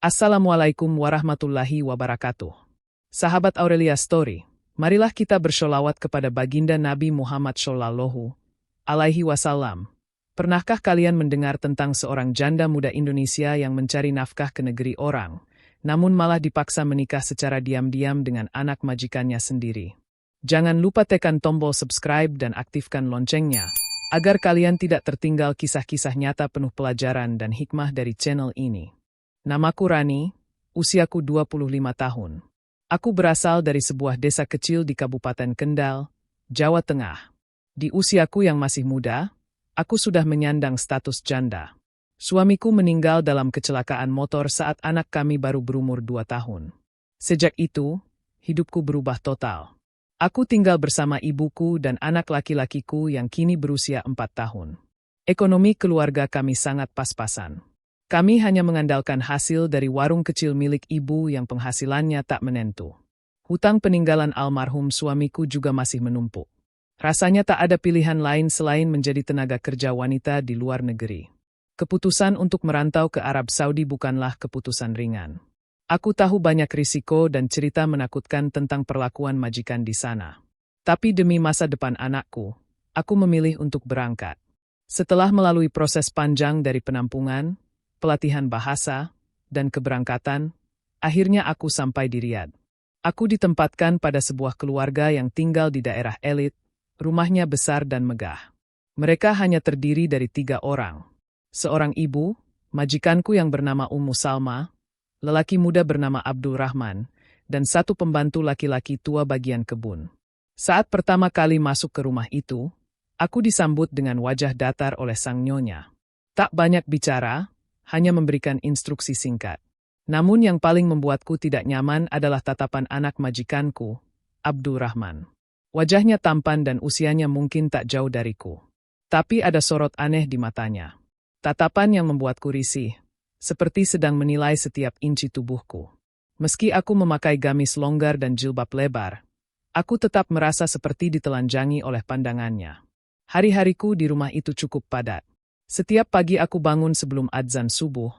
Assalamualaikum warahmatullahi wabarakatuh. Sahabat Aurelia Story, marilah kita bersholawat kepada baginda Nabi Muhammad Shallallahu Alaihi Wasallam. Pernahkah kalian mendengar tentang seorang janda muda Indonesia yang mencari nafkah ke negeri orang, namun malah dipaksa menikah secara diam-diam dengan anak majikannya sendiri? Jangan lupa tekan tombol subscribe dan aktifkan loncengnya, agar kalian tidak tertinggal kisah-kisah nyata penuh pelajaran dan hikmah dari channel ini. Namaku Rani, usiaku 25 tahun. Aku berasal dari sebuah desa kecil di Kabupaten Kendal, Jawa Tengah. Di usiaku yang masih muda, aku sudah menyandang status janda. Suamiku meninggal dalam kecelakaan motor saat anak kami baru berumur 2 tahun. Sejak itu, hidupku berubah total. Aku tinggal bersama ibuku dan anak laki-lakiku yang kini berusia 4 tahun. Ekonomi keluarga kami sangat pas-pasan. Kami hanya mengandalkan hasil dari warung kecil milik ibu yang penghasilannya tak menentu. Hutang peninggalan almarhum suamiku juga masih menumpuk. Rasanya tak ada pilihan lain selain menjadi tenaga kerja wanita di luar negeri. Keputusan untuk merantau ke Arab Saudi bukanlah keputusan ringan. Aku tahu banyak risiko dan cerita menakutkan tentang perlakuan majikan di sana. Tapi demi masa depan anakku, aku memilih untuk berangkat. Setelah melalui proses panjang dari penampungan, pelatihan bahasa, dan keberangkatan, akhirnya aku sampai di Riyadh. Aku ditempatkan pada sebuah keluarga yang tinggal di daerah elit, rumahnya besar dan megah. Mereka hanya terdiri dari 3 orang. Seorang ibu, majikanku yang bernama Ummu Salma, lelaki muda bernama Abdul Rahman, dan 1 pembantu laki-laki tua bagian kebun. Saat pertama kali masuk ke rumah itu, aku disambut dengan wajah datar oleh sang nyonya. Tak banyak bicara, hanya memberikan instruksi singkat. Namun yang paling membuatku tidak nyaman adalah tatapan anak majikanku, Abdul Rahman. Wajahnya tampan dan usianya mungkin tak jauh dariku. Tapi ada sorot aneh di matanya. Tatapan yang membuatku risih, seperti sedang menilai setiap inci tubuhku. Meski aku memakai gamis longgar dan jilbab lebar, aku tetap merasa seperti ditelanjangi oleh pandangannya. Hari-hariku di rumah itu cukup padat. Setiap pagi aku bangun sebelum adzan subuh,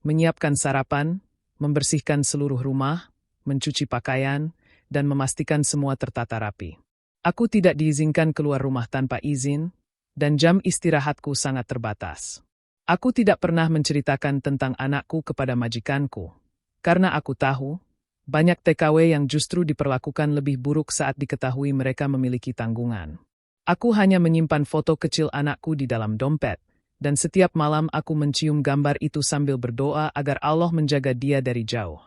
menyiapkan sarapan, membersihkan seluruh rumah, mencuci pakaian, dan memastikan semua tertata rapi. Aku tidak diizinkan keluar rumah tanpa izin, dan jam istirahatku sangat terbatas. Aku tidak pernah menceritakan tentang anakku kepada majikanku, karena aku tahu, banyak TKW yang justru diperlakukan lebih buruk saat diketahui mereka memiliki tanggungan. Aku hanya menyimpan foto kecil anakku di dalam dompet, dan setiap malam aku mencium gambar itu sambil berdoa agar Allah menjaga dia dari jauh.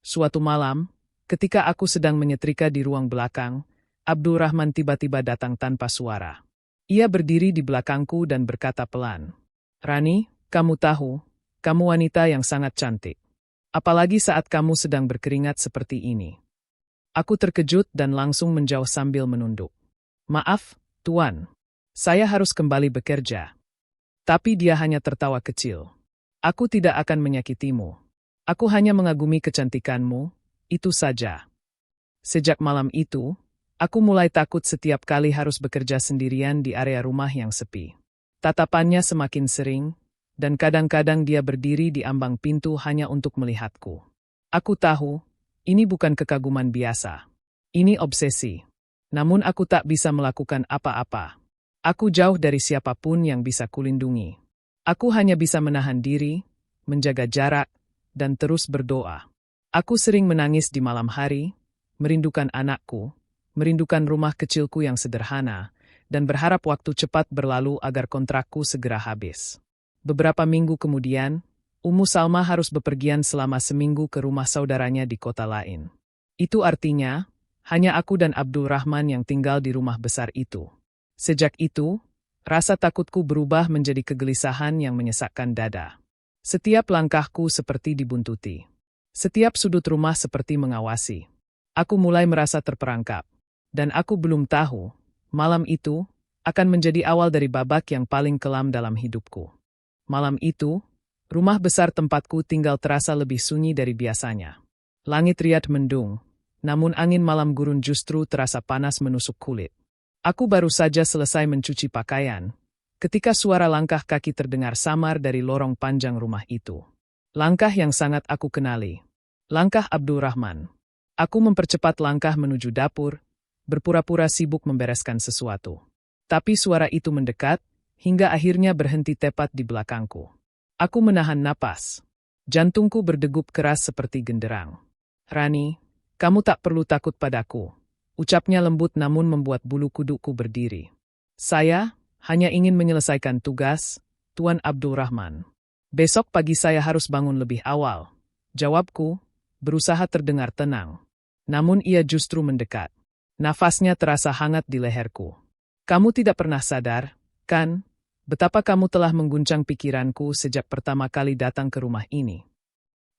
Suatu malam, ketika aku sedang menyetrika di ruang belakang, Abdul Rahman tiba-tiba datang tanpa suara. Ia berdiri di belakangku dan berkata pelan, "Rani, kamu tahu, kamu wanita yang sangat cantik. Apalagi saat kamu sedang berkeringat seperti ini." Aku terkejut dan langsung menjauh sambil menunduk. "Maaf, Tuan. Saya harus kembali bekerja." Tapi dia hanya tertawa kecil. "Aku tidak akan menyakitimu. Aku hanya mengagumi kecantikanmu, itu saja." Sejak malam itu, aku mulai takut setiap kali harus bekerja sendirian di area rumah yang sepi. Tatapannya semakin sering, dan kadang-kadang dia berdiri di ambang pintu hanya untuk melihatku. Aku tahu, ini bukan kekaguman biasa. Ini obsesi. Namun aku tak bisa melakukan apa-apa. Aku jauh dari siapapun yang bisa kulindungi. Aku hanya bisa menahan diri, menjaga jarak, dan terus berdoa. Aku sering menangis di malam hari, merindukan anakku, merindukan rumah kecilku yang sederhana, dan berharap waktu cepat berlalu agar kontrakku segera habis. Beberapa minggu kemudian, Ummu Salma harus bepergian selama seminggu ke rumah saudaranya di kota lain. Itu artinya, hanya aku dan Abdul Rahman yang tinggal di rumah besar itu. Sejak itu, rasa takutku berubah menjadi kegelisahan yang menyesakkan dada. Setiap langkahku seperti dibuntuti. Setiap sudut rumah seperti mengawasi. Aku mulai merasa terperangkap. Dan aku belum tahu, malam itu akan menjadi awal dari babak yang paling kelam dalam hidupku. Malam itu, rumah besar tempatku tinggal terasa lebih sunyi dari biasanya. Langit Riyadh mendung, namun angin malam gurun justru terasa panas menusuk kulit. Aku baru saja selesai mencuci pakaian, ketika suara langkah kaki terdengar samar dari lorong panjang rumah itu. Langkah yang sangat aku kenali. Langkah Abdurrahman. Aku mempercepat langkah menuju dapur, berpura-pura sibuk membereskan sesuatu. Tapi suara itu mendekat, hingga akhirnya berhenti tepat di belakangku. Aku menahan napas. Jantungku berdegup keras seperti genderang. "Rani, kamu tak perlu takut padaku," ucapnya lembut namun membuat bulu kudukku berdiri. "Saya hanya ingin menyelesaikan tugas, Tuan Abdurrahman. Besok pagi saya harus bangun lebih awal," jawabku, berusaha terdengar tenang. Namun ia justru mendekat. Nafasnya terasa hangat di leherku. "Kamu tidak pernah sadar, kan, betapa kamu telah mengguncang pikiranku sejak pertama kali datang ke rumah ini."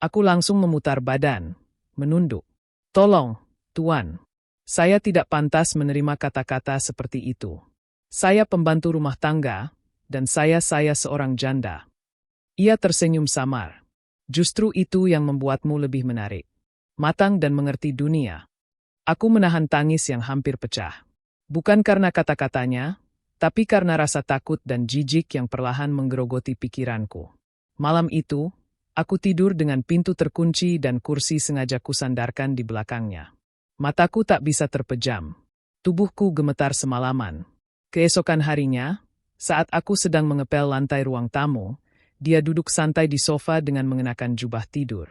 Aku langsung memutar badan, menunduk. "Tolong, Tuan. Saya tidak pantas menerima kata-kata seperti itu. Saya pembantu rumah tangga, dan saya seorang janda." Ia tersenyum samar. "Justru itu yang membuatmu lebih menarik, matang dan mengerti dunia." Aku menahan tangis yang hampir pecah. Bukan karena kata-katanya, tapi karena rasa takut dan jijik yang perlahan menggerogoti pikiranku. Malam itu, aku tidur dengan pintu terkunci dan kursi sengaja kusandarkan di belakangnya. Mataku tak bisa terpejam. Tubuhku gemetar semalaman. Keesokan harinya, saat aku sedang mengepel lantai ruang tamu, dia duduk santai di sofa dengan mengenakan jubah tidur.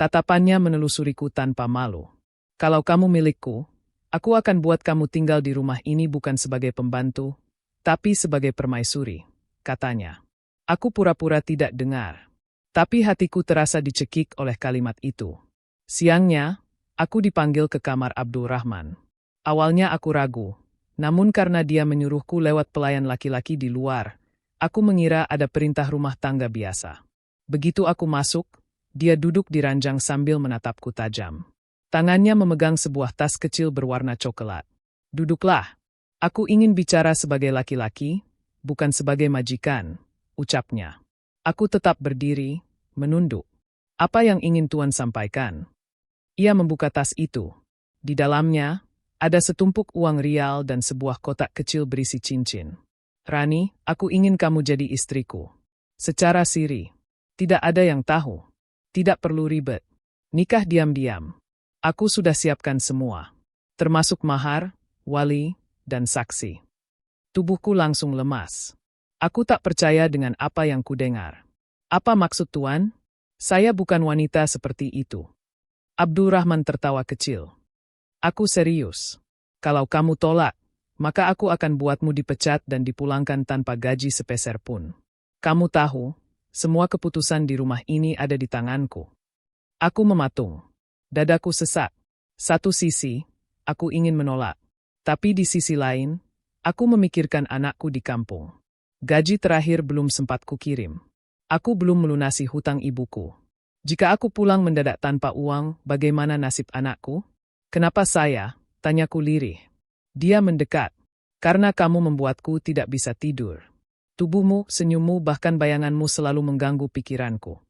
Tatapannya menelusuriku tanpa malu. "Kalau kamu milikku, aku akan buat kamu tinggal di rumah ini bukan sebagai pembantu, tapi sebagai permaisuri," katanya. Aku pura-pura tidak dengar. Tapi hatiku terasa dicekik oleh kalimat itu. Siangnya, aku dipanggil ke kamar Abdurrahman. Awalnya aku ragu, namun karena dia menyuruhku lewat pelayan laki-laki di luar, aku mengira ada perintah rumah tangga biasa. Begitu aku masuk, dia duduk di ranjang sambil menatapku tajam. Tangannya memegang sebuah tas kecil berwarna coklat. "Duduklah. Aku ingin bicara sebagai laki-laki, bukan sebagai majikan," ucapnya. Aku tetap berdiri, menunduk. "Apa yang ingin Tuan sampaikan?" Ia membuka tas itu. Di dalamnya, ada setumpuk uang rial dan sebuah kotak kecil berisi cincin. "Rani, aku ingin kamu jadi istriku. Secara siri. Tidak ada yang tahu. Tidak perlu ribet. Nikah diam-diam. Aku sudah siapkan semua. Termasuk mahar, wali, dan saksi." Tubuhku langsung lemas. Aku tak percaya dengan apa yang kudengar. "Apa maksud Tuan? Saya bukan wanita seperti itu." Abdurrahman tertawa kecil. "Aku serius. Kalau kamu tolak, maka aku akan buatmu dipecat dan dipulangkan tanpa gaji sepeser pun. Kamu tahu, semua keputusan di rumah ini ada di tanganku." Aku mematung. Dadaku sesak. Satu sisi, aku ingin menolak. Tapi di sisi lain, aku memikirkan anakku di kampung. Gaji terakhir belum sempat kukirim. Aku belum melunasi hutang ibuku. Jika aku pulang mendadak tanpa uang, bagaimana nasib anakku? "Kenapa saya?" tanyaku lirih. Dia mendekat. "Karena kamu membuatku tidak bisa tidur. Tubuhmu, senyummu, bahkan bayanganmu selalu mengganggu pikiranku."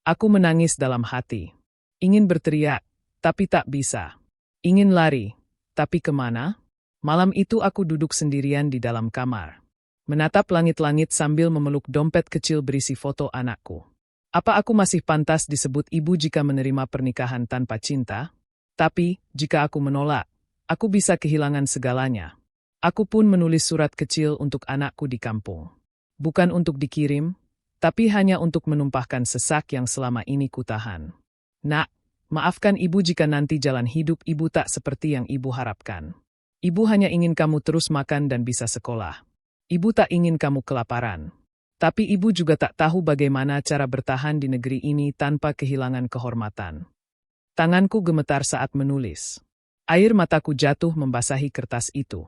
Aku menangis dalam hati. Ingin berteriak, tapi tak bisa. Ingin lari, tapi kemana? Malam itu aku duduk sendirian di dalam kamar. Menatap langit-langit sambil memeluk dompet kecil berisi foto anakku. Apa aku masih pantas disebut ibu jika menerima pernikahan tanpa cinta? Tapi, jika aku menolak, aku bisa kehilangan segalanya. Aku pun menulis surat kecil untuk anakku di kampung. Bukan untuk dikirim, tapi hanya untuk menumpahkan sesak yang selama ini kutahan. "Nak, maafkan ibu jika nanti jalan hidup ibu tak seperti yang ibu harapkan. Ibu hanya ingin kamu terus makan dan bisa sekolah. Ibu tak ingin kamu kelaparan. Tapi ibu juga tak tahu bagaimana cara bertahan di negeri ini tanpa kehilangan kehormatan." Tanganku gemetar saat menulis. Air mataku jatuh membasahi kertas itu.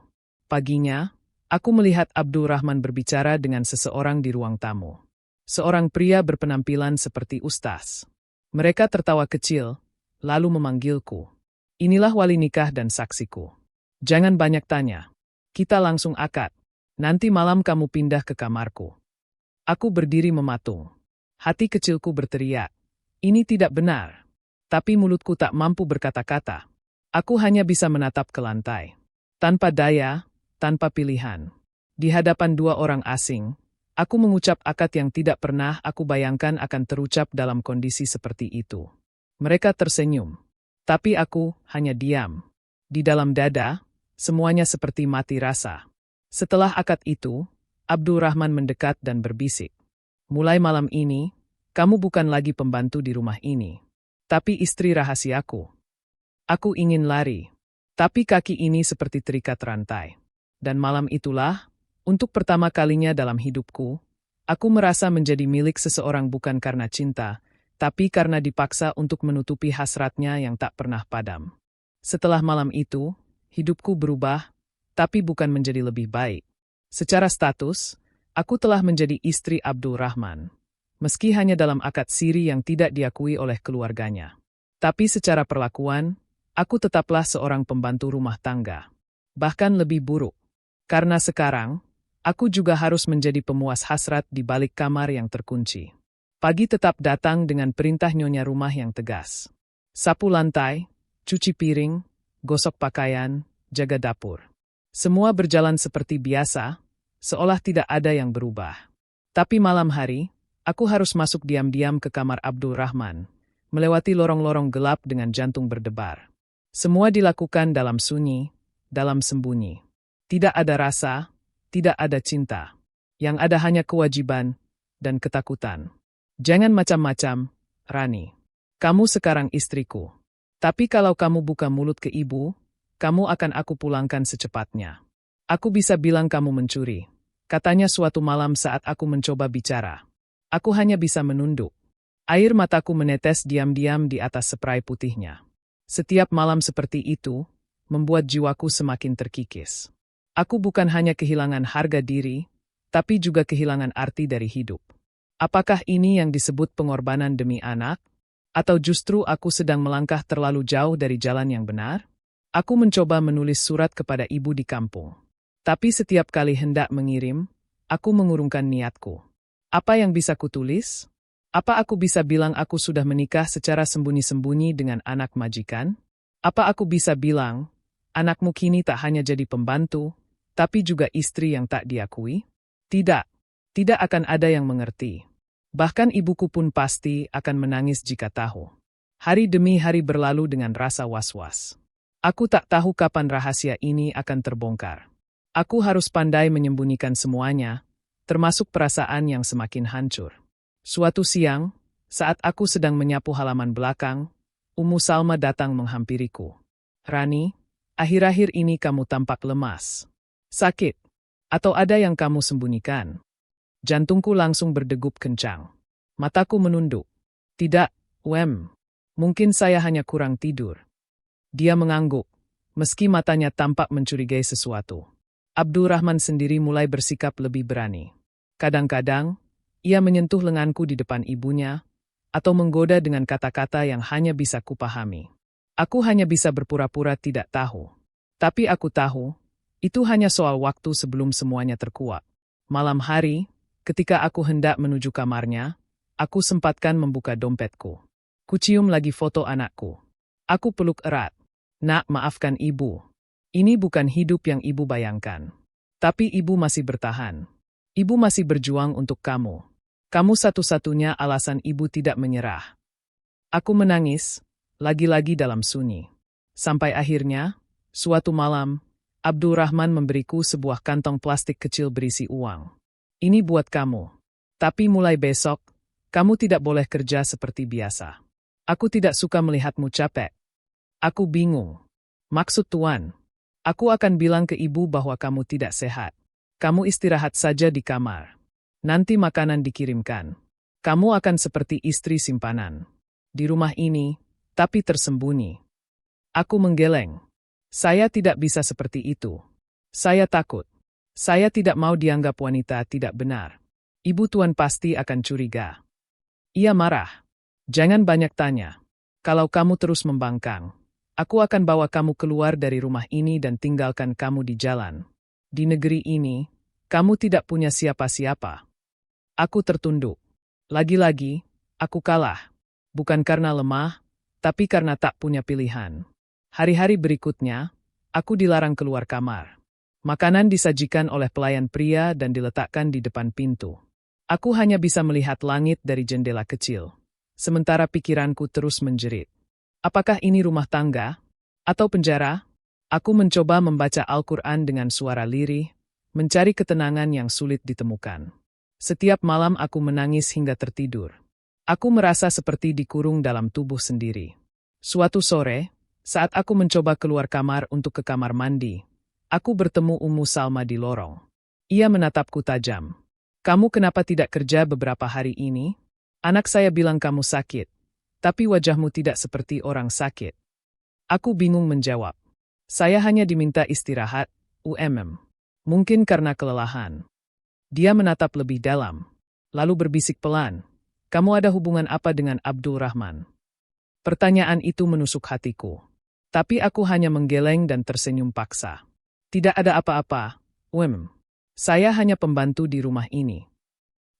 Paginya, aku melihat Abdurrahman berbicara dengan seseorang di ruang tamu. Seorang pria berpenampilan seperti ustaz. Mereka tertawa kecil, lalu memanggilku. "Inilah wali nikah dan saksiku. Jangan banyak tanya. Kita langsung akad. Nanti malam kamu pindah ke kamarku." Aku berdiri mematung. Hati kecilku berteriak, "Ini tidak benar." Tapi mulutku tak mampu berkata-kata. Aku hanya bisa menatap ke lantai. Tanpa daya, tanpa pilihan. Di hadapan dua orang asing, Aku mengucap akad yang tidak pernah aku bayangkan akan terucap dalam kondisi seperti itu. Mereka tersenyum. Tapi aku hanya diam. Di dalam dada, semuanya seperti mati rasa. Setelah akad itu, Abdurrahman mendekat dan berbisik. Mulai malam ini, kamu bukan lagi pembantu di rumah ini. Tapi istri rahasiaku. Aku ingin lari. Tapi kaki ini seperti terikat rantai. Dan malam itulah, untuk pertama kalinya dalam hidupku, aku merasa menjadi milik seseorang bukan karena cinta, tapi karena dipaksa untuk menutupi hasratnya yang tak pernah padam. Setelah malam itu, hidupku berubah, tapi bukan menjadi lebih baik. Secara status, aku telah menjadi istri Abdurrahman. Meski hanya dalam akad siri yang tidak diakui oleh keluarganya. Tapi secara perlakuan, aku tetaplah seorang pembantu rumah tangga. Bahkan lebih buruk. Karena sekarang, aku juga harus menjadi pemuas hasrat di balik kamar yang terkunci. Pagi tetap datang dengan perintah nyonya rumah yang tegas. Sapu lantai, cuci piring, gosok pakaian, jaga dapur. Semua berjalan seperti biasa, seolah tidak ada yang berubah. Tapi malam hari, aku harus masuk diam-diam ke kamar Abdurrahman, melewati lorong-lorong gelap dengan jantung berdebar. Semua dilakukan dalam sunyi, dalam sembunyi. Tidak ada rasa, tidak ada cinta. Yang ada hanya kewajiban dan ketakutan. Jangan macam-macam, Rani. Kamu sekarang istriku. Tapi kalau kamu buka mulut ke ibu, kamu akan aku pulangkan secepatnya. Aku bisa bilang kamu mencuri. Katanya suatu malam saat aku mencoba bicara. Aku hanya bisa menunduk. Air mataku menetes diam-diam di atas spray putihnya. Setiap malam seperti itu, membuat jiwaku semakin terkikis. Aku bukan hanya kehilangan harga diri, tapi juga kehilangan arti dari hidup. Apakah ini yang disebut pengorbanan demi anak? Atau justru aku sedang melangkah terlalu jauh dari jalan yang benar? Aku mencoba menulis surat kepada ibu di kampung. Tapi setiap kali hendak mengirim, aku mengurungkan niatku. Apa yang bisa kutulis? Apa aku bisa bilang aku sudah menikah secara sembunyi-sembunyi dengan anak majikan? Apa aku bisa bilang, anakmu kini tak hanya jadi pembantu, tapi juga istri yang tak diakui? Tidak. Tidak akan ada yang mengerti. Bahkan ibuku pun pasti akan menangis jika tahu. Hari demi hari berlalu dengan rasa was-was. Aku tak tahu kapan rahasia ini akan terbongkar. Aku harus pandai menyembunyikan semuanya, termasuk perasaan yang semakin hancur. Suatu siang, saat aku sedang menyapu halaman belakang, Ummu Salma datang menghampiriku. Rani, akhir-akhir ini kamu tampak lemas. Sakit? Atau ada yang kamu sembunyikan? Jantungku langsung berdegup kencang. Mataku menunduk. Tidak, Wem. Mungkin saya hanya kurang tidur. Dia mengangguk, meski matanya tampak mencurigai sesuatu. Abdurrahman sendiri mulai bersikap lebih berani. Kadang-kadang, ia menyentuh lenganku di depan ibunya, atau menggoda dengan kata-kata yang hanya bisa kupahami. Aku hanya bisa berpura-pura tidak tahu. Tapi aku tahu, itu hanya soal waktu sebelum semuanya terkuak. Malam hari, ketika aku hendak menuju kamarnya, aku sempatkan membuka dompetku. Kucium lagi foto anakku. Aku peluk erat. Nak, maafkan ibu. Ini bukan hidup yang ibu bayangkan. Tapi ibu masih bertahan. Ibu masih berjuang untuk kamu. Kamu satu-satunya alasan ibu tidak menyerah. Aku menangis, lagi-lagi dalam sunyi. Sampai akhirnya, suatu malam, Abdurrahman memberiku sebuah kantong plastik kecil berisi uang. Ini buat kamu. Tapi mulai besok, kamu tidak boleh kerja seperti biasa. Aku tidak suka melihatmu capek. Aku bingung. Maksud Tuan, aku akan bilang ke ibu bahwa kamu tidak sehat. Kamu istirahat saja di kamar. Nanti makanan dikirimkan. Kamu akan seperti istri simpanan. Di rumah ini, tapi tersembunyi. Aku menggeleng. Saya tidak bisa seperti itu. Saya takut. Saya tidak mau dianggap wanita tidak benar. Ibu Tuan pasti akan curiga. Ia marah. Jangan banyak tanya. Kalau kamu terus membangkang, aku akan bawa kamu keluar dari rumah ini dan tinggalkan kamu di jalan. Di negeri ini, kamu tidak punya siapa-siapa. Aku tertunduk. Lagi-lagi, aku kalah. Bukan karena lemah, tapi karena tak punya pilihan. Hari-hari berikutnya, aku dilarang keluar kamar. Makanan disajikan oleh pelayan pria dan diletakkan di depan pintu. Aku hanya bisa melihat langit dari jendela kecil. Sementara pikiranku terus menjerit. Apakah ini rumah tangga? Atau penjara? Aku mencoba membaca Al-Quran dengan suara lirih, mencari ketenangan yang sulit ditemukan. Setiap malam aku menangis hingga tertidur. Aku merasa seperti dikurung dalam tubuh sendiri. Suatu sore, saat aku mencoba keluar kamar untuk ke kamar mandi, aku bertemu Ummu Salma di lorong. Ia menatapku tajam. Kamu kenapa tidak kerja beberapa hari ini? Anak saya bilang kamu sakit, tapi wajahmu tidak seperti orang sakit. Aku bingung menjawab. Saya hanya diminta istirahat, Mungkin karena kelelahan. Dia menatap lebih dalam, lalu berbisik pelan. Kamu ada hubungan apa dengan Abdul Rahman? Pertanyaan itu menusuk hatiku. Tapi aku hanya menggeleng dan tersenyum paksa. Tidak ada apa-apa, Saya hanya pembantu di rumah ini.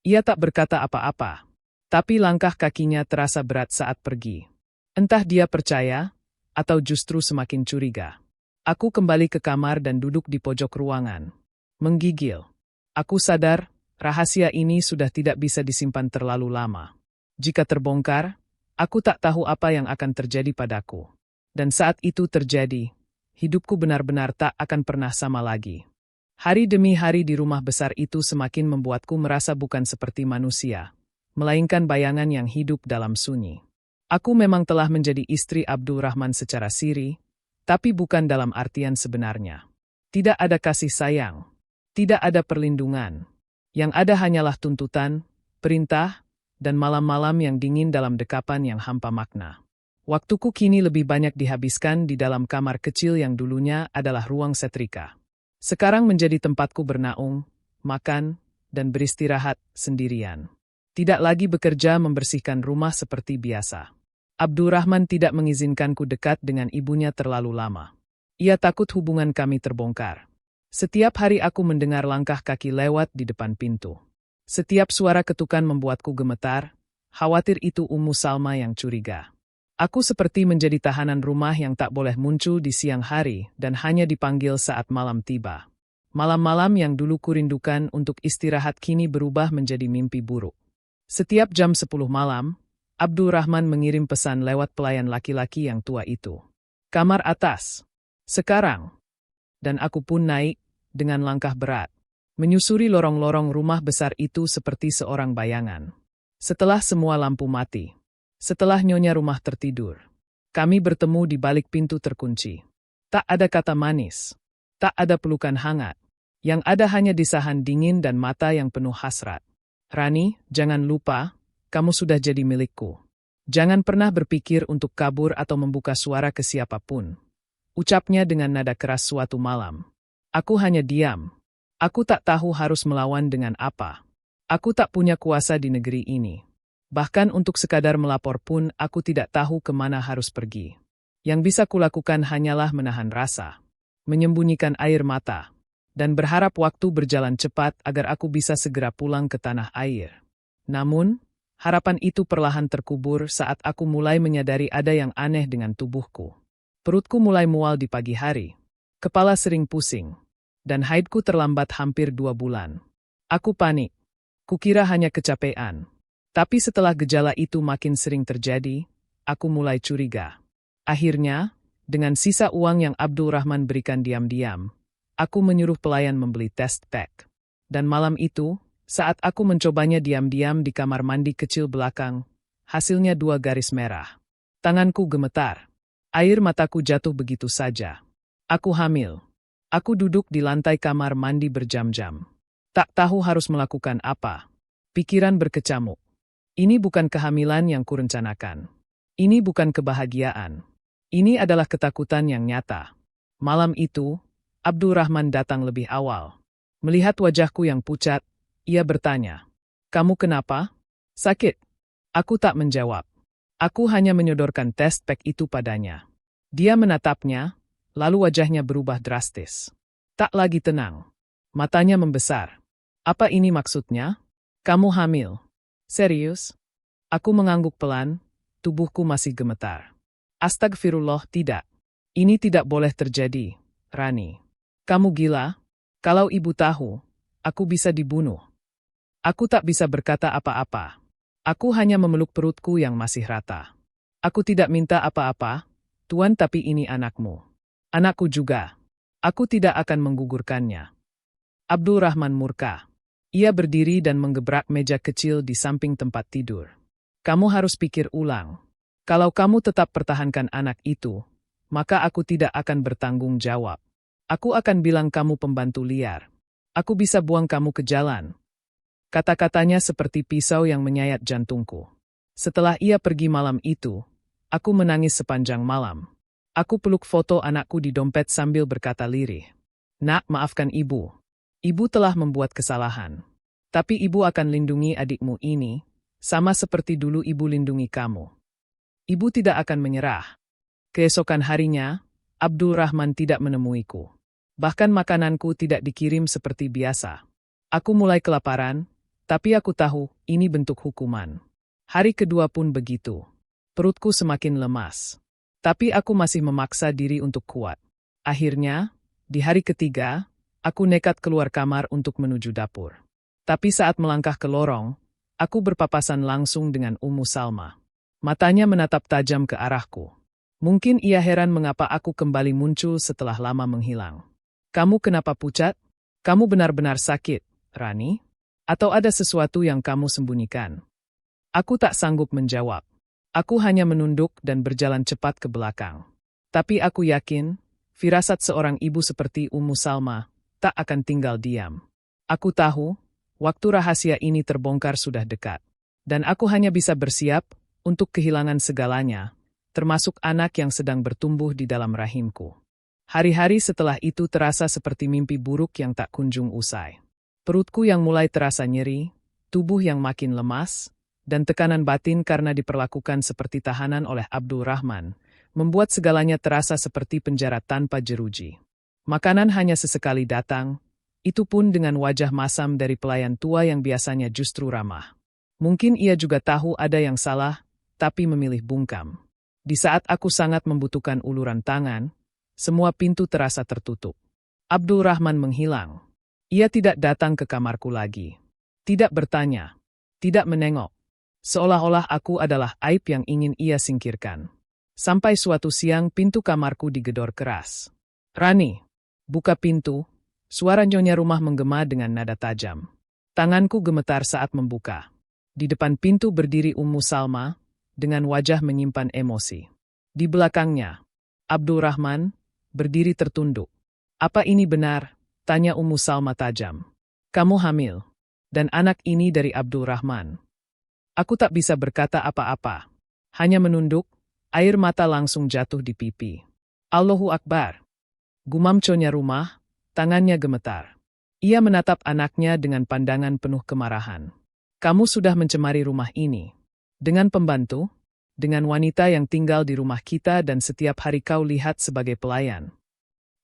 Ia tak berkata apa-apa. Tapi langkah kakinya terasa berat saat pergi. Entah dia percaya, atau justru semakin curiga. Aku kembali ke kamar dan duduk di pojok ruangan. Menggigil. Aku sadar, rahasia ini sudah tidak bisa disimpan terlalu lama. Jika terbongkar, aku tak tahu apa yang akan terjadi padaku. Dan saat itu terjadi, hidupku benar-benar tak akan pernah sama lagi. Hari demi hari di rumah besar itu semakin membuatku merasa bukan seperti manusia, melainkan bayangan yang hidup dalam sunyi. Aku memang telah menjadi istri Abdul Rahman secara siri, tapi bukan dalam artian sebenarnya. Tidak ada kasih sayang, tidak ada perlindungan. Yang ada hanyalah tuntutan, perintah, dan malam-malam yang dingin dalam dekapan yang hampa makna. Waktuku kini lebih banyak dihabiskan di dalam kamar kecil yang dulunya adalah ruang setrika. Sekarang menjadi tempatku bernaung, makan, dan beristirahat sendirian. Tidak lagi bekerja membersihkan rumah seperti biasa. Abdul Rahman tidak mengizinkanku dekat dengan ibunya terlalu lama. Ia takut hubungan kami terbongkar. Setiap hari aku mendengar langkah kaki lewat di depan pintu. Setiap suara ketukan membuatku gemetar, khawatir itu Ummu Salma yang curiga. Aku seperti menjadi tahanan rumah yang tak boleh muncul di siang hari dan hanya dipanggil saat malam tiba. Malam-malam yang dulu kurindukan untuk istirahat kini berubah menjadi mimpi buruk. Setiap jam 10 malam, Abdul Rahman mengirim pesan lewat pelayan laki-laki yang tua itu. Kamar atas. Sekarang. Dan aku pun naik, dengan langkah berat. Menyusuri lorong-lorong rumah besar itu seperti seorang bayangan. Setelah semua lampu mati. Setelah nyonya rumah tertidur. Kami bertemu di balik pintu terkunci. Tak ada kata manis. Tak ada pelukan hangat. Yang ada hanya desahan dingin dan mata yang penuh hasrat. Rani, jangan lupa, kamu sudah jadi milikku. Jangan pernah berpikir untuk kabur atau membuka suara ke siapapun. Ucapnya dengan nada keras suatu malam. Aku hanya diam. Aku tak tahu harus melawan dengan apa. Aku tak punya kuasa di negeri ini. Bahkan untuk sekadar melapor pun aku tidak tahu kemana harus pergi. Yang bisa kulakukan hanyalah menahan rasa, menyembunyikan air mata, dan berharap waktu berjalan cepat agar aku bisa segera pulang ke tanah air. Namun, harapan itu perlahan terkubur saat aku mulai menyadari ada yang aneh dengan tubuhku. Perutku mulai mual di pagi hari, kepala sering pusing, dan haidku terlambat hampir 2 bulan. Aku panik. Kukira hanya kecapean. Tapi setelah gejala itu makin sering terjadi, aku mulai curiga. Akhirnya, dengan sisa uang yang Abdul Rahman berikan diam-diam, aku menyuruh pelayan membeli test pack. Dan malam itu, saat aku mencobanya diam-diam di kamar mandi kecil belakang, hasilnya 2 garis merah. Tanganku gemetar. Air mataku jatuh begitu saja. Aku hamil. Aku duduk di lantai kamar mandi berjam-jam. Tak tahu harus melakukan apa. Pikiran berkecamuk. Ini bukan kehamilan yang kurencanakan. Ini bukan kebahagiaan. Ini adalah ketakutan yang nyata. Malam itu, Abdul Rahman datang lebih awal. Melihat wajahku yang pucat, ia bertanya, "Kamu kenapa? Sakit?" Aku tak menjawab. Aku hanya menyodorkan test pack itu padanya. Dia menatapnya, lalu wajahnya berubah drastis. Tak lagi tenang. Matanya membesar. "Apa ini maksudnya? Kamu hamil? Serius?" Aku mengangguk pelan, tubuhku masih gemetar. Astagfirullah, tidak. Ini tidak boleh terjadi, Rani. Kamu gila? Kalau ibu tahu, aku bisa dibunuh. Aku tak bisa berkata apa-apa. Aku hanya memeluk perutku yang masih rata. Aku tidak minta apa-apa, Tuan, tapi ini anakmu. Anakku juga. Aku tidak akan menggugurkannya. Abdul Rahman murka. Ia berdiri dan menggebrak meja kecil di samping tempat tidur. Kamu harus pikir ulang. Kalau kamu tetap pertahankan anak itu, maka aku tidak akan bertanggung jawab. Aku akan bilang kamu pembantu liar. Aku bisa buang kamu ke jalan. Kata-katanya seperti pisau yang menyayat jantungku. Setelah ia pergi malam itu, aku menangis sepanjang malam. Aku peluk foto anakku di dompet sambil berkata lirih. Nak, maafkan ibu. Ibu telah membuat kesalahan. Tapi ibu akan lindungi adikmu ini, sama seperti dulu ibu lindungi kamu. Ibu tidak akan menyerah. Keesokan harinya, Abdul Rahman tidak menemuiku. Bahkan makananku tidak dikirim seperti biasa. Aku mulai kelaparan, tapi aku tahu ini bentuk hukuman. Hari kedua pun begitu. Perutku semakin lemas. Tapi aku masih memaksa diri untuk kuat. Akhirnya, di hari ketiga, aku nekat keluar kamar untuk menuju dapur. Tapi saat melangkah ke lorong, aku berpapasan langsung dengan Ummu Salma. Matanya menatap tajam ke arahku. Mungkin ia heran mengapa aku kembali muncul setelah lama menghilang. Kamu kenapa pucat? Kamu benar-benar sakit, Rani? Atau ada sesuatu yang kamu sembunyikan? Aku tak sanggup menjawab. Aku hanya menunduk dan berjalan cepat ke belakang. Tapi aku yakin, firasat seorang ibu seperti Ummu Salma tak akan tinggal diam. Aku tahu, waktu rahasia ini terbongkar sudah dekat. Dan aku hanya bisa bersiap untuk kehilangan segalanya, termasuk anak yang sedang bertumbuh di dalam rahimku. Hari-hari setelah itu terasa seperti mimpi buruk yang tak kunjung usai. Perutku yang mulai terasa nyeri, tubuh yang makin lemas, dan tekanan batin karena diperlakukan seperti tahanan oleh Abdul Rahman, membuat segalanya terasa seperti penjara tanpa jeruji. Makanan hanya sesekali datang, itu pun dengan wajah masam dari pelayan tua yang biasanya justru ramah. Mungkin ia juga tahu ada yang salah, tapi memilih bungkam. Di saat aku sangat membutuhkan uluran tangan, semua pintu terasa tertutup. Abdul Rahman menghilang. Ia tidak datang ke kamarku lagi. Tidak bertanya. Tidak menengok. Seolah-olah aku adalah aib yang ingin ia singkirkan. Sampai suatu siang pintu kamarku digedor keras. Rani, buka pintu. Suara nyonya rumah menggema dengan nada tajam. Tanganku gemetar saat membuka. Di depan pintu berdiri Ummu Salma, dengan wajah menyimpan emosi. Di belakangnya, Abdul Rahman, berdiri tertunduk. Apa ini benar? Tanya Ummu Salma tajam. Kamu hamil. Dan anak ini dari Abdul Rahman. Aku tak bisa berkata apa-apa. Hanya menunduk, air mata langsung jatuh di pipi. Allahu Akbar. Gumam nyonya rumah, tangannya gemetar. Ia menatap anaknya dengan pandangan penuh kemarahan. Kamu sudah mencemari rumah ini. Dengan pembantu, dengan wanita yang tinggal di rumah kita dan setiap hari kau lihat sebagai pelayan.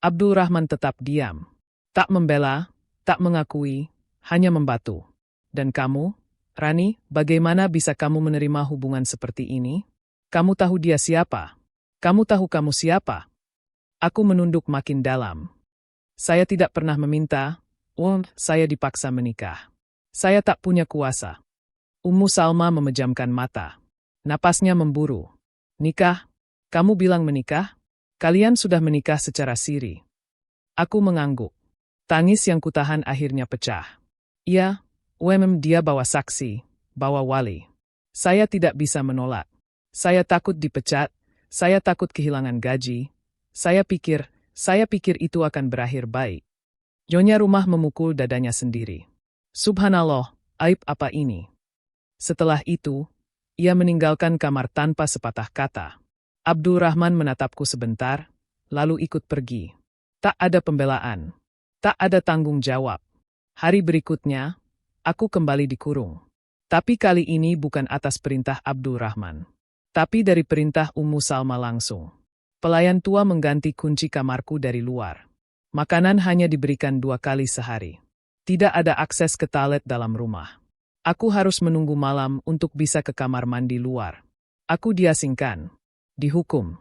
Abdul Rahman tetap diam. Tak membela, tak mengakui, hanya membatu. Dan kamu, Rani, bagaimana bisa kamu menerima hubungan seperti ini? Kamu tahu dia siapa? Kamu tahu kamu siapa? Aku menunduk makin dalam. Saya tidak pernah meminta, saya dipaksa menikah. Saya tak punya kuasa. Ummu Salma memejamkan mata. Napasnya memburu. Nikah? Kamu bilang menikah? Kalian sudah menikah secara siri. Aku mengangguk. Tangis yang kutahan akhirnya pecah. Iya, dia bawa saksi, bawa wali. Saya tidak bisa menolak. Saya takut dipecat, saya takut kehilangan gaji. Saya pikir itu akan berakhir baik. Nyonya rumah memukul dadanya sendiri. Subhanallah, aib apa ini? Setelah itu, ia meninggalkan kamar tanpa sepatah kata. Abdul Rahman menatapku sebentar, lalu ikut pergi. Tak ada pembelaan. Tak ada tanggung jawab. Hari berikutnya, aku kembali dikurung. Tapi kali ini bukan atas perintah Abdul Rahman. Tapi dari perintah Ummu Salma langsung. Pelayan tua mengganti kunci kamarku dari luar. Makanan hanya diberikan 2 kali sehari. Tidak ada akses ke toilet dalam rumah. Aku harus menunggu malam untuk bisa ke kamar mandi luar. Aku diasingkan. Dihukum.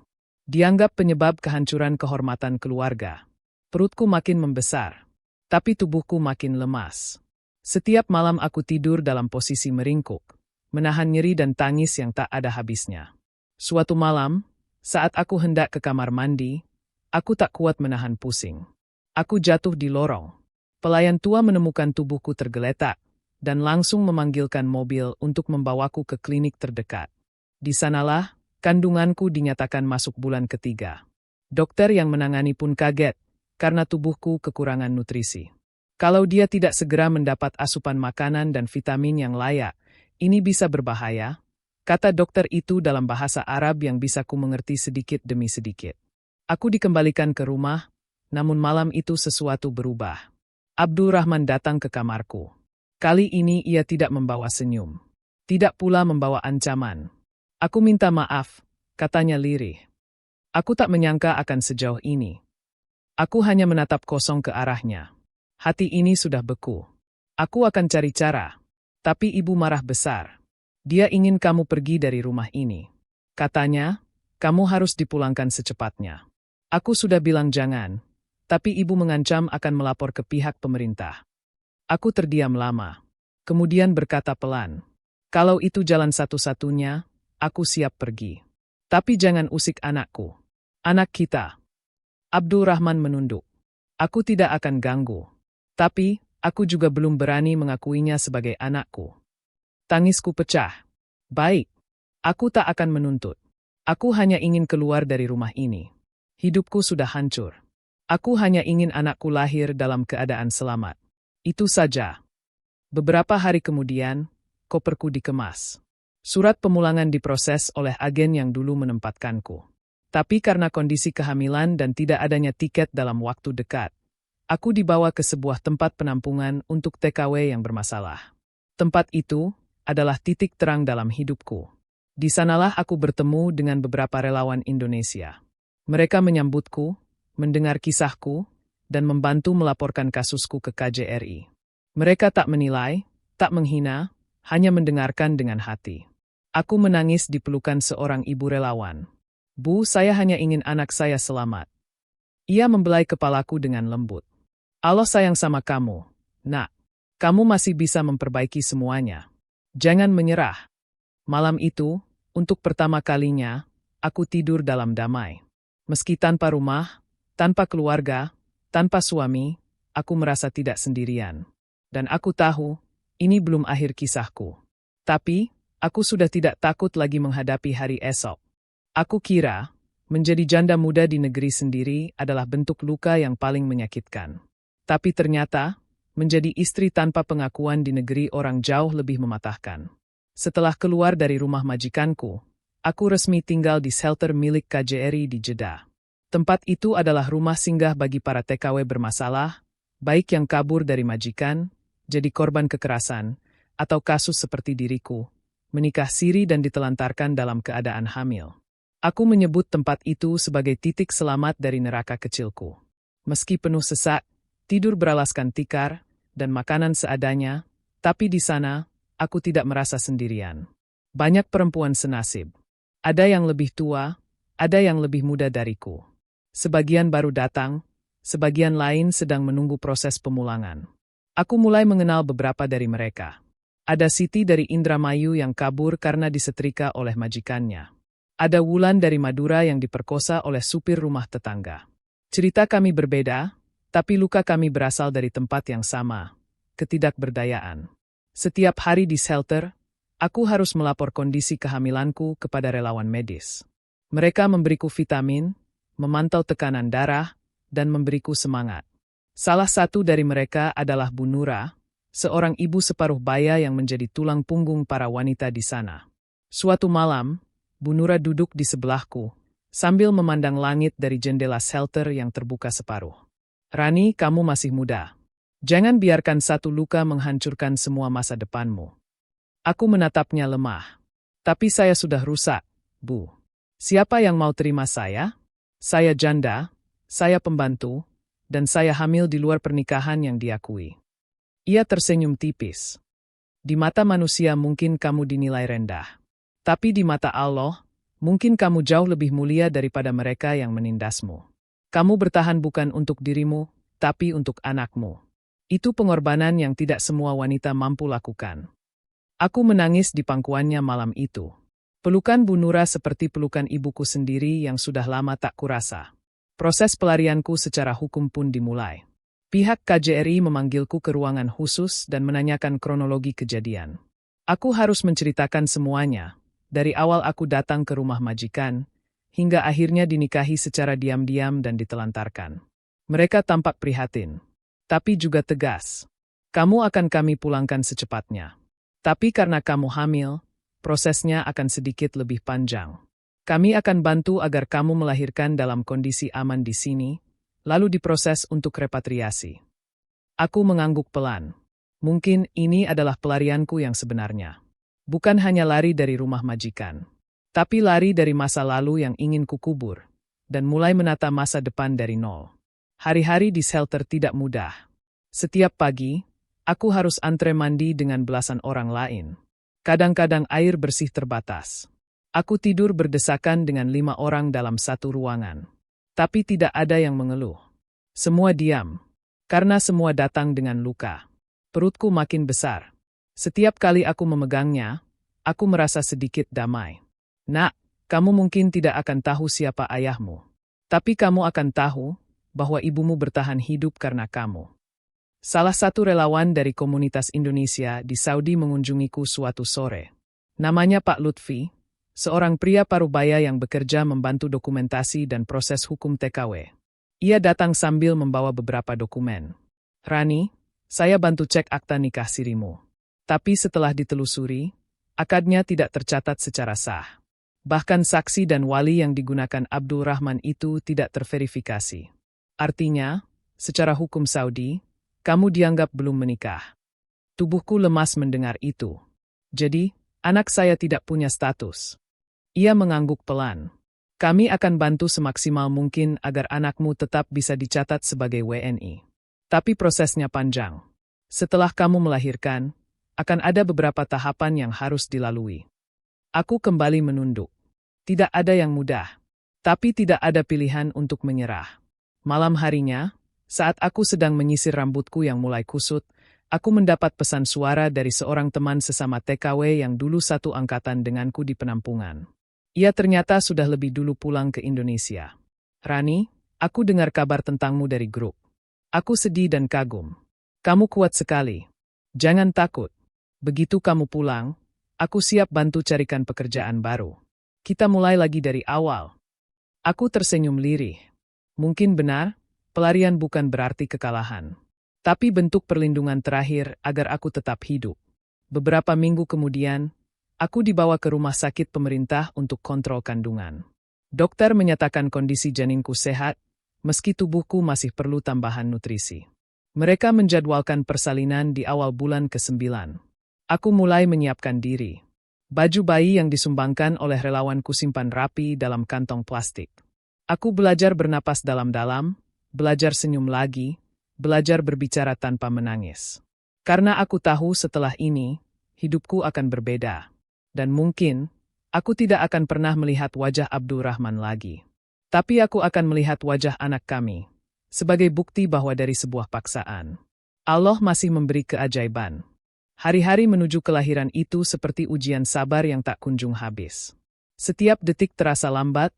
Dianggap penyebab kehancuran kehormatan keluarga. Perutku makin membesar. Tapi tubuhku makin lemas. Setiap malam aku tidur dalam posisi meringkuk, menahan nyeri dan tangis yang tak ada habisnya. Suatu malam, saat aku hendak ke kamar mandi, aku tak kuat menahan pusing. Aku jatuh di lorong. Pelayan tua menemukan tubuhku tergeletak dan langsung memanggilkan mobil untuk membawaku ke klinik terdekat. Di sanalah, kandunganku dinyatakan masuk bulan ketiga. Dokter yang menangani pun kaget karena tubuhku kekurangan nutrisi. Kalau dia tidak segera mendapat asupan makanan dan vitamin yang layak, ini bisa berbahaya, kata dokter itu dalam bahasa Arab yang bisa ku mengerti sedikit demi sedikit. Aku dikembalikan ke rumah, namun malam itu sesuatu berubah. Abdul Rahman datang ke kamarku. Kali ini ia tidak membawa senyum. Tidak pula membawa ancaman. Aku minta maaf, katanya lirih. Aku tak menyangka akan sejauh ini. Aku hanya menatap kosong ke arahnya. Hati ini sudah beku. Aku akan cari cara. Tapi ibu marah besar. Dia ingin kamu pergi dari rumah ini. Katanya, kamu harus dipulangkan secepatnya. Aku sudah bilang jangan. Tapi ibu mengancam akan melapor ke pihak pemerintah. Aku terdiam lama. Kemudian berkata pelan. Kalau itu jalan satu-satunya, aku siap pergi. Tapi jangan usik anakku. Anak kita. Abdul Rahman menunduk. Aku tidak akan ganggu. Tapi, aku juga belum berani mengakuinya sebagai anakku. Tangisku pecah. Baik. Aku tak akan menuntut. Aku hanya ingin keluar dari rumah ini. Hidupku sudah hancur. Aku hanya ingin anakku lahir dalam keadaan selamat. Itu saja. Beberapa hari kemudian, koperku dikemas. Surat pemulangan diproses oleh agen yang dulu menempatkanku. Tapi karena kondisi kehamilan dan tidak adanya tiket dalam waktu dekat, aku dibawa ke sebuah tempat penampungan untuk TKW yang bermasalah. Tempat itu adalah titik terang dalam hidupku. Di sanalah aku bertemu dengan beberapa relawan Indonesia. Mereka menyambutku, mendengar kisahku, dan membantu melaporkan kasusku ke KJRI. Mereka tak menilai, tak menghina, hanya mendengarkan dengan hati. Aku menangis di pelukan seorang ibu relawan. Bu, saya hanya ingin anak saya selamat. Ia membelai kepalaku dengan lembut. Allah sayang sama kamu, nak. Kamu masih bisa memperbaiki semuanya. Jangan menyerah. Malam itu, untuk pertama kalinya, aku tidur dalam damai. Meski tanpa rumah, tanpa keluarga, tanpa suami, aku merasa tidak sendirian. Dan aku tahu, ini belum akhir kisahku. Tapi, aku sudah tidak takut lagi menghadapi hari esok. Aku kira, menjadi janda muda di negeri sendiri adalah bentuk luka yang paling menyakitkan. Tapi ternyata, menjadi istri tanpa pengakuan di negeri orang jauh lebih mematahkan. Setelah keluar dari rumah majikanku, aku resmi tinggal di shelter milik KJRI di Jeddah. Tempat itu adalah rumah singgah bagi para TKW bermasalah, baik yang kabur dari majikan, jadi korban kekerasan, atau kasus seperti diriku, menikah siri dan ditelantarkan dalam keadaan hamil. Aku menyebut tempat itu sebagai titik selamat dari neraka kecilku. Meski penuh sesak, tidur beralaskan tikar, dan makanan seadanya, tapi di sana, aku tidak merasa sendirian. Banyak perempuan senasib. Ada yang lebih tua, ada yang lebih muda dariku. Sebagian baru datang, sebagian lain sedang menunggu proses pemulangan. Aku mulai mengenal beberapa dari mereka. Ada Siti dari Indramayu yang kabur karena disetrika oleh majikannya. Ada Wulan dari Madura yang diperkosa oleh supir rumah tetangga. Cerita kami berbeda, tapi luka kami berasal dari tempat yang sama, ketidakberdayaan. Setiap hari di shelter, aku harus melapor kondisi kehamilanku kepada relawan medis. Mereka memberiku vitamin, memantau tekanan darah, dan memberiku semangat. Salah satu dari mereka adalah Bu Nura, seorang ibu separuh baya yang menjadi tulang punggung para wanita di sana. Suatu malam, Bu Nura duduk di sebelahku, sambil memandang langit dari jendela shelter yang terbuka separuh. Rani, kamu masih muda. Jangan biarkan satu luka menghancurkan semua masa depanmu. Aku menatapnya lemah. Tapi saya sudah rusak, Bu. Siapa yang mau terima saya? Saya janda, saya pembantu, dan saya hamil di luar pernikahan yang diakui. Ia tersenyum tipis. Di mata manusia mungkin kamu dinilai rendah. Tapi di mata Allah, mungkin kamu jauh lebih mulia daripada mereka yang menindasmu. Kamu bertahan bukan untuk dirimu, tapi untuk anakmu. Itu pengorbanan yang tidak semua wanita mampu lakukan. Aku menangis di pangkuannya malam itu. Pelukan Bu Nura seperti pelukan ibuku sendiri yang sudah lama tak kurasa. Proses pelarianku secara hukum pun dimulai. Pihak KJRI memanggilku ke ruangan khusus dan menanyakan kronologi kejadian. Aku harus menceritakan semuanya, dari awal aku datang ke rumah majikan, hingga akhirnya dinikahi secara diam-diam dan ditelantarkan. Mereka tampak prihatin, tapi juga tegas. Kamu akan kami pulangkan secepatnya. Tapi karena kamu hamil, prosesnya akan sedikit lebih panjang. Kami akan bantu agar kamu melahirkan dalam kondisi aman di sini, lalu diproses untuk repatriasi. Aku mengangguk pelan. Mungkin ini adalah pelarianku yang sebenarnya. Bukan hanya lari dari rumah majikan, tapi lari dari masa lalu yang ingin kukubur, dan mulai menata masa depan dari nol. Hari-hari di shelter tidak mudah. Setiap pagi, aku harus antre mandi dengan belasan orang lain. Kadang-kadang air bersih terbatas. Aku tidur berdesakan dengan 5 orang dalam satu ruangan. Tapi tidak ada yang mengeluh. Semua diam. Karena semua datang dengan luka. Perutku makin besar. Setiap kali aku memegangnya, aku merasa sedikit damai. Nak, kamu mungkin tidak akan tahu siapa ayahmu. Tapi kamu akan tahu bahwa ibumu bertahan hidup karena kamu. Salah satu relawan dari komunitas Indonesia di Saudi mengunjungiku suatu sore. Namanya Pak Lutfi, seorang pria parubaya yang bekerja membantu dokumentasi dan proses hukum TKW. Ia datang sambil membawa beberapa dokumen. Rani, saya bantu cek akta nikah sirimu. Tapi setelah ditelusuri, akadnya tidak tercatat secara sah. Bahkan saksi dan wali yang digunakan Abdul Rahman itu tidak terverifikasi. Artinya, secara hukum Saudi, kamu dianggap belum menikah. Tubuhku lemas mendengar itu. Jadi, anak saya tidak punya status. Ia mengangguk pelan. Kami akan bantu semaksimal mungkin agar anakmu tetap bisa dicatat sebagai WNI. Tapi prosesnya panjang. Setelah kamu melahirkan, akan ada beberapa tahapan yang harus dilalui. Aku kembali menunduk. Tidak ada yang mudah. Tapi tidak ada pilihan untuk menyerah. Malam harinya, saat aku sedang menyisir rambutku yang mulai kusut, aku mendapat pesan suara dari seorang teman sesama TKW yang dulu satu angkatan denganku di penampungan. Ia ternyata sudah lebih dulu pulang ke Indonesia. Rani, aku dengar kabar tentangmu dari grup. Aku sedih dan kagum. Kamu kuat sekali. Jangan takut. Begitu kamu pulang, aku siap bantu carikan pekerjaan baru. Kita mulai lagi dari awal. Aku tersenyum lirih. Mungkin benar, pelarian bukan berarti kekalahan. Tapi bentuk perlindungan terakhir agar aku tetap hidup. Beberapa minggu kemudian, aku dibawa ke rumah sakit pemerintah untuk kontrol kandungan. Dokter menyatakan kondisi janinku sehat, meski tubuhku masih perlu tambahan nutrisi. Mereka menjadwalkan persalinan di awal bulan ke-9. Aku mulai menyiapkan diri. Baju bayi yang disumbangkan oleh relawanku simpan rapi dalam kantong plastik. Aku belajar bernapas dalam-dalam, belajar senyum lagi, belajar berbicara tanpa menangis. Karena aku tahu setelah ini, hidupku akan berbeda. Dan mungkin, aku tidak akan pernah melihat wajah Abdul Rahman lagi. Tapi aku akan melihat wajah anak kami, sebagai bukti bahwa dari sebuah paksaan, Allah masih memberi keajaiban. Hari-hari menuju kelahiran itu seperti ujian sabar yang tak kunjung habis. Setiap detik terasa lambat,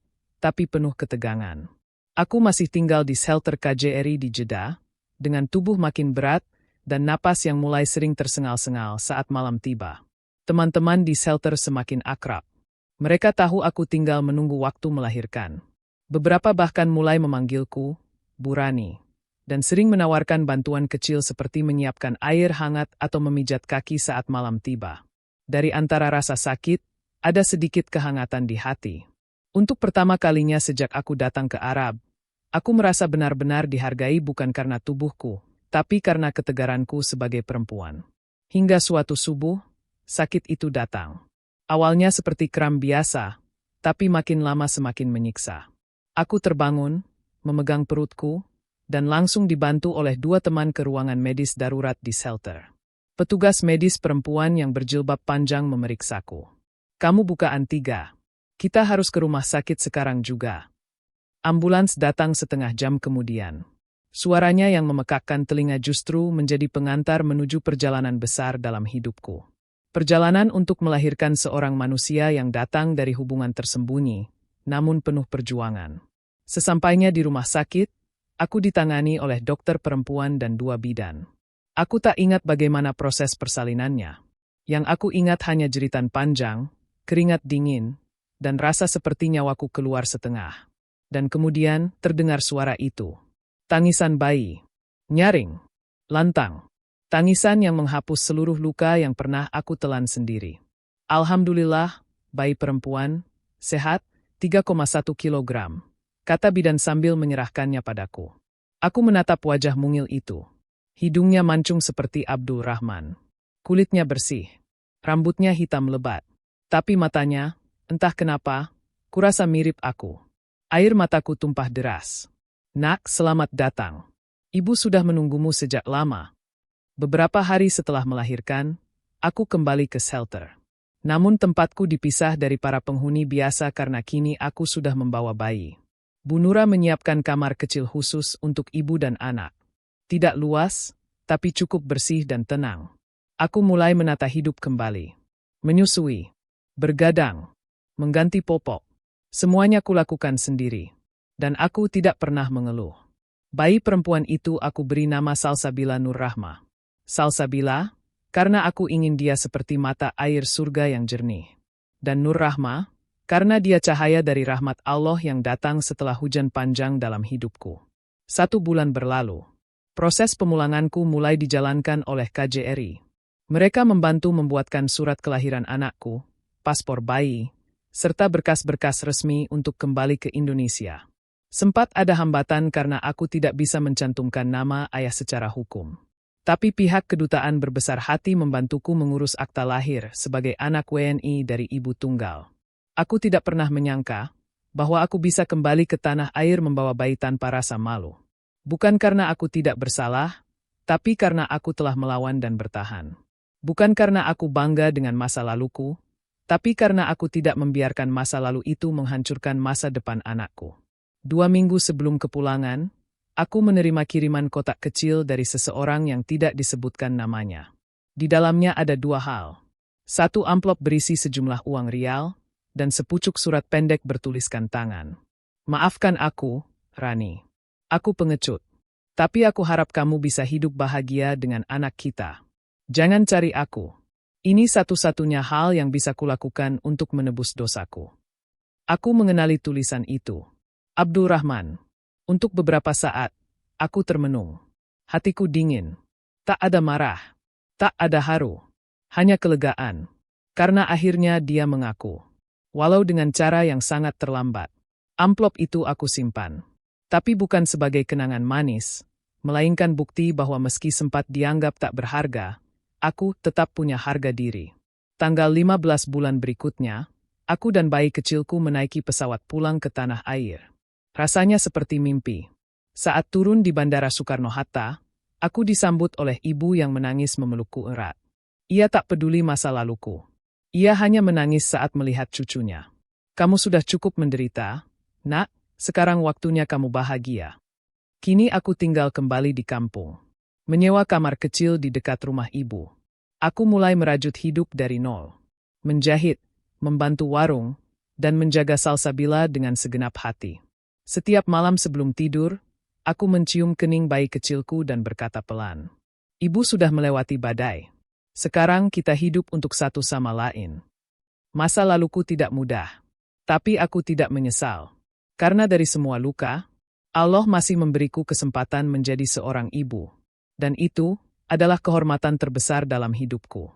tapi penuh ketegangan. Aku masih tinggal di shelter KJRI di Jeddah, dengan tubuh makin berat dan napas yang mulai sering tersengal-sengal saat malam tiba. Teman-teman di shelter semakin akrab. Mereka tahu aku tinggal menunggu waktu melahirkan. Beberapa bahkan mulai memanggilku, Bu Rani, dan sering menawarkan bantuan kecil seperti menyiapkan air hangat atau memijat kaki saat malam tiba. Dari antara rasa sakit, ada sedikit kehangatan di hati. Untuk pertama kalinya sejak aku datang ke Arab, aku merasa benar-benar dihargai bukan karena tubuhku, tapi karena ketegaranku sebagai perempuan. Hingga suatu subuh, sakit itu datang. Awalnya seperti kram biasa, tapi makin lama semakin menyiksa. Aku terbangun, memegang perutku, dan langsung dibantu oleh 2 teman ke ruangan medis darurat di shelter. Petugas medis perempuan yang berjilbab panjang memeriksaku. Kamu bukaan 3. Kita harus ke rumah sakit sekarang juga. Ambulans datang setengah jam kemudian. Suaranya yang memekakkan telinga justru menjadi pengantar menuju perjalanan besar dalam hidupku. Perjalanan untuk melahirkan seorang manusia yang datang dari hubungan tersembunyi, namun penuh perjuangan. Sesampainya di rumah sakit, aku ditangani oleh dokter perempuan dan 2 bidan. Aku tak ingat bagaimana proses persalinannya. Yang aku ingat hanya jeritan panjang, keringat dingin, dan rasa seperti nyawaku keluar setengah. Dan kemudian terdengar suara itu. Tangisan bayi. Nyaring. Lantang. Tangisan yang menghapus seluruh luka yang pernah aku telan sendiri. Alhamdulillah, bayi perempuan, sehat, 3,1 kilogram, kata bidan sambil menyerahkannya padaku. Aku menatap wajah mungil itu. Hidungnya mancung seperti Abdul Rahman. Kulitnya bersih. Rambutnya hitam lebat. Tapi matanya, entah kenapa, kurasa mirip aku. Air mataku tumpah deras. Nak, selamat datang. Ibu sudah menunggumu sejak lama. Beberapa hari setelah melahirkan, aku kembali ke shelter. Namun tempatku dipisah dari para penghuni biasa karena kini aku sudah membawa bayi. Bu Nura menyiapkan kamar kecil khusus untuk ibu dan anak. Tidak luas, tapi cukup bersih dan tenang. Aku mulai menata hidup kembali. Menyusui, bergadang, mengganti popok. Semuanya kulakukan sendiri. Dan aku tidak pernah mengeluh. Bayi perempuan itu aku beri nama Salsabila Nur Rahma. Salsabila, karena aku ingin dia seperti mata air surga yang jernih. Dan Nur Rahma, karena dia cahaya dari rahmat Allah yang datang setelah hujan panjang dalam hidupku. 1 bulan berlalu. Proses pemulanganku mulai dijalankan oleh KJRI. Mereka membantu membuatkan surat kelahiran anakku, paspor bayi, serta berkas-berkas resmi untuk kembali ke Indonesia. Sempat ada hambatan karena aku tidak bisa mencantumkan nama ayah secara hukum. Tapi pihak kedutaan berbesar hati membantuku mengurus akta lahir sebagai anak WNI dari ibu tunggal. Aku tidak pernah menyangka bahwa aku bisa kembali ke tanah air membawa bayi tanpa rasa malu. Bukan karena aku tidak bersalah, tapi karena aku telah melawan dan bertahan. Bukan karena aku bangga dengan masa laluku, tapi karena aku tidak membiarkan masa lalu itu menghancurkan masa depan anakku. 2 minggu sebelum kepulangan, aku menerima kiriman kotak kecil dari seseorang yang tidak disebutkan namanya. Di dalamnya ada 2 hal. 1 amplop berisi sejumlah uang rial, dan sepucuk surat pendek bertuliskan tangan. Maafkan aku, Rani. Aku pengecut. Tapi aku harap kamu bisa hidup bahagia dengan anak kita. Jangan cari aku. Ini satu-satunya hal yang bisa kulakukan untuk menebus dosaku. Aku mengenali tulisan itu. Abdul Rahman. Untuk beberapa saat, aku termenung. Hatiku dingin. Tak ada marah. Tak ada haru. Hanya kelegaan. Karena akhirnya dia mengaku. Walau dengan cara yang sangat terlambat. Amplop itu aku simpan. Tapi bukan sebagai kenangan manis, melainkan bukti bahwa meski sempat dianggap tak berharga, aku tetap punya harga diri. Tanggal 15 bulan berikutnya, aku dan bayi kecilku menaiki pesawat pulang ke tanah air. Rasanya seperti mimpi. Saat turun di Bandara Soekarno-Hatta, aku disambut oleh ibu yang menangis memelukku erat. Ia tak peduli masa laluku. Ia hanya menangis saat melihat cucunya. Kamu sudah cukup menderita, Nak, sekarang waktunya kamu bahagia. Kini aku tinggal kembali di kampung. Menyewa kamar kecil di dekat rumah ibu. Aku mulai merajut hidup dari nol. Menjahit, membantu warung, dan menjaga Salsabila dengan segenap hati. Setiap malam sebelum tidur, aku mencium kening bayi kecilku dan berkata pelan. Ibu sudah melewati badai. Sekarang kita hidup untuk satu sama lain. Masa laluku tidak mudah. Tapi aku tidak menyesal. Karena dari semua luka, Allah masih memberiku kesempatan menjadi seorang ibu. Dan itu adalah kehormatan terbesar dalam hidupku.